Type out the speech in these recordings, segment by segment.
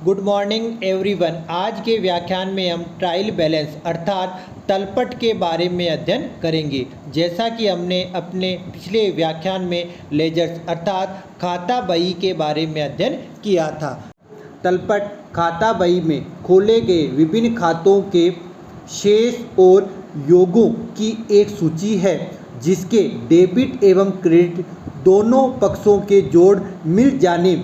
Good morning everyone. आज के व्याख्यान में हम ट्रायल बैलेंस अर्थात तलपट के बारे में अध्ययन करेंगे। जैसा कि हमने अपने पिछले व्याख्यान में लेजर्स अर्थात खाता बही के बारे में अध्ययन किया था। तलपट खाता बही में खोले गए विभिन्न खातों के शेष और योगों की एक सूची है, जिसके डेबिट एवं क्रेडिट दोनों पक्षों के जोड़ मिल जाने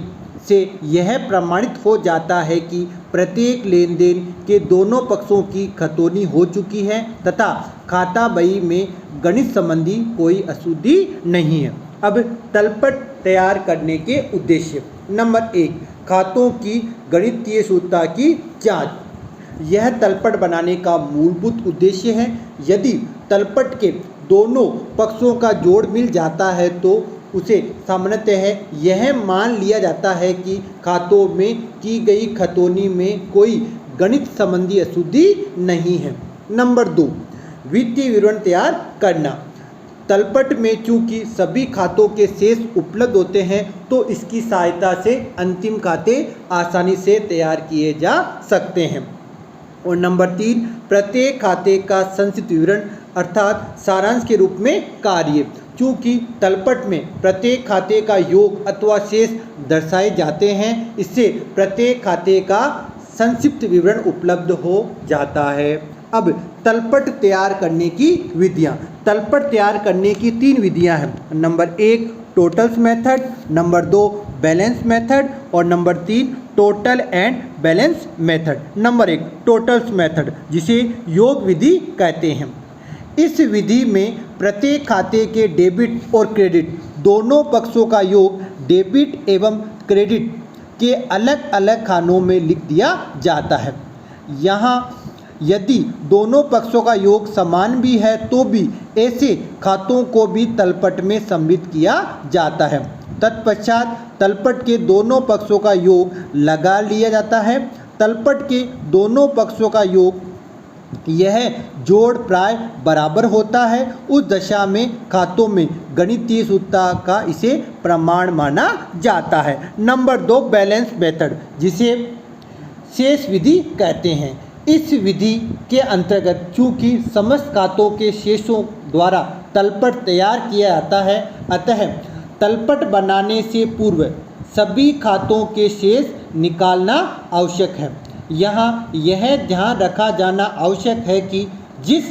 से यह प्रमाणित हो जाता है कि प्रत्येक लेन देन के दोनों पक्षों की खतौनी हो चुकी है तथा खाता बही में गणित संबंधी कोई अशुद्धि नहीं है। अब तलपट तैयार करने के उद्देश्य। नंबर 1, खातों की गणितीय शुद्धता की जांच। यह तलपट बनाने का मूलभूत उद्देश्य है। यदि तलपट के दोनों पक्षों का जोड़ मिल जाता है तो उसे सामान्यतः यह मान लिया जाता है कि खातों में की गई खतौनी में कोई गणित संबंधी अशुद्धि नहीं है। नंबर 2, वित्तीय विवरण तैयार करना। तलपट में चूंकि सभी खातों के शेष उपलब्ध होते हैं तो इसकी सहायता से अंतिम खाते आसानी से तैयार किए जा सकते हैं। और नंबर 3, प्रत्येक खाते का संक्षिप्त विवरण अर्थात सारांश के रूप में कार्य। चूँकि तलपट में प्रत्येक खाते का योग अथवा शेष दर्शाए जाते हैं, इससे प्रत्येक खाते का संक्षिप्त विवरण उपलब्ध हो जाता है। अब तलपट तैयार करने की विधियाँ। तलपट तैयार करने की 3 विधियाँ हैं। Number 1, totals method, number 2, balance method और number 3, total and balance method. Number 1, totals method, जिसे योग विधि कहते हैं। इस विधि में प्रत्येक खाते के डेबिट और क्रेडिट दोनों पक्षों का योग डेबिट एवं क्रेडिट के अलग अलग खानों में लिख दिया जाता है। यहाँ यदि दोनों पक्षों का योग समान भी है तो भी ऐसे खातों को भी तलपट में सम्मिलित किया जाता है। तत्पश्चात तलपट के दोनों पक्षों का योग लगा लिया जाता है। तलपट के दोनों पक्षों का योग यह जोड़ प्राय बराबर होता है। उस दशा में खातों में गणितीय शुद्धता का इसे प्रमाण माना जाता है। नंबर 2, बैलेंस मेथड, जिसे शेष विधि कहते हैं। इस विधि के अंतर्गत चूंकि समस्त खातों के शेषों द्वारा तलपट तैयार किया जाता है, अतः तलपट बनाने से पूर्व सभी खातों के शेष निकालना आवश्यक है। यहाँ यह ध्यान रखा जाना आवश्यक है कि जिस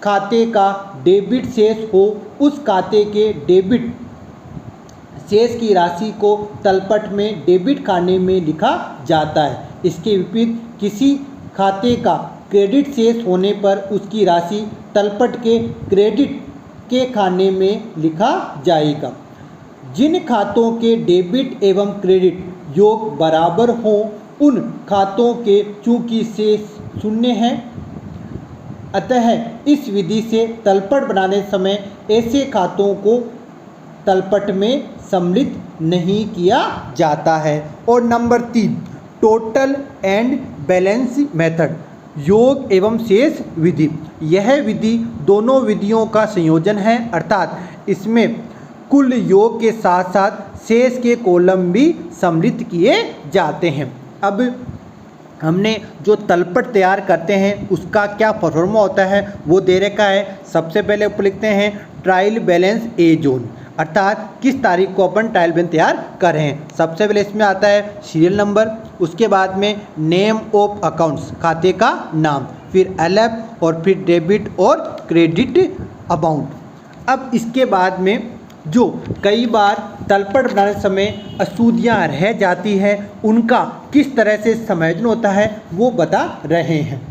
खाते का डेबिट शेष हो उस खाते के डेबिट शेष की राशि को तलपट में डेबिट खाने में लिखा जाता है। इसके विपरीत किसी खाते का क्रेडिट शेष होने पर उसकी राशि तलपट के क्रेडिट के खाने में लिखा जाएगा। जिन खातों के डेबिट एवं क्रेडिट योग बराबर हों उन खातों के चूंकि शेष शून्य हैं, अतः इस विधि से तलपट बनाने समय ऐसे खातों को तलपट में सम्मिलित नहीं किया जाता है। और number 3, total and balance method, योग एवं शेष विधि। यह विधि दोनों विधियों का संयोजन है, अर्थात इसमें कुल योग के साथ साथ शेष के कॉलम भी सम्मिलित किए जाते हैं। अब हमने जो तलपट तैयार करते हैं उसका क्या फॉर्मूला होता है वो दे रखा है। सबसे पहले ऊपर लिखते हैं ट्रायल बैलेंस ए जोन, अर्थात किस तारीख को अपन ट्रायल बैलेंस तैयार कर रहे हैं। सबसे पहले इसमें आता है सीरियल नंबर, उसके बाद में नेम ऑफ अकाउंट्स, खाते का नाम, फिर एलएफ और फिर डेबिट और क्रेडिट अमाउंट। अब इसके बाद में जो कई बार तलपट बनाने समय अशुद्धियाँ रह जाती हैं उनका किस तरह से समायोजन होता है वो बता रहे हैं।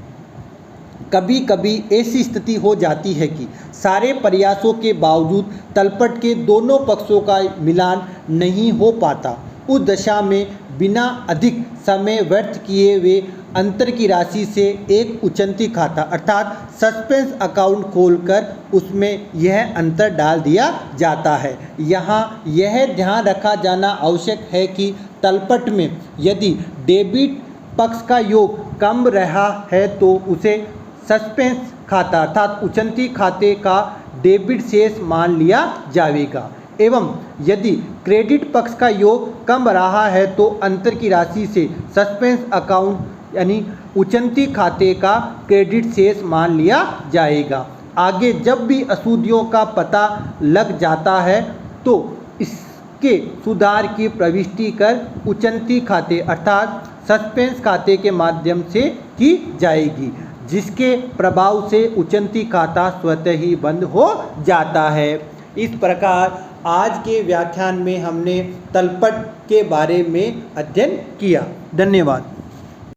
कभी कभी ऐसी स्थिति हो जाती है कि सारे प्रयासों के बावजूद तलपट के दोनों पक्षों का मिलान नहीं हो पाता। उस दशा में बिना अधिक समय व्यर्थ किए हुए अंतर की राशि से एक उचंती खाता अर्थात सस्पेंस अकाउंट खोलकर उसमें यह अंतर डाल दिया जाता है। यहाँ यह ध्यान रखा जाना आवश्यक है कि तलपट में यदि डेबिट पक्ष का योग कम रहा है तो उसे सस्पेंस खाता अर्थात उचंती खाते का डेबिट शेष मान लिया जाएगा। एवं यदि क्रेडिट पक्ष का योग कम रहा है तो अंतर की राशि से सस्पेंस अकाउंट यानी उचंती खाते का क्रेडिट शेष मान लिया जाएगा। आगे जब भी अशुद्धियों का पता लग जाता है तो इसके सुधार की प्रविष्टि कर उचंती खाते अर्थात सस्पेंस खाते के माध्यम से की जाएगी, जिसके प्रभाव से उचंती खाता स्वतः ही बंद हो जाता है। इस प्रकार आज के व्याख्यान में हमने तलपट के बारे में अध्ययन किया। धन्यवाद।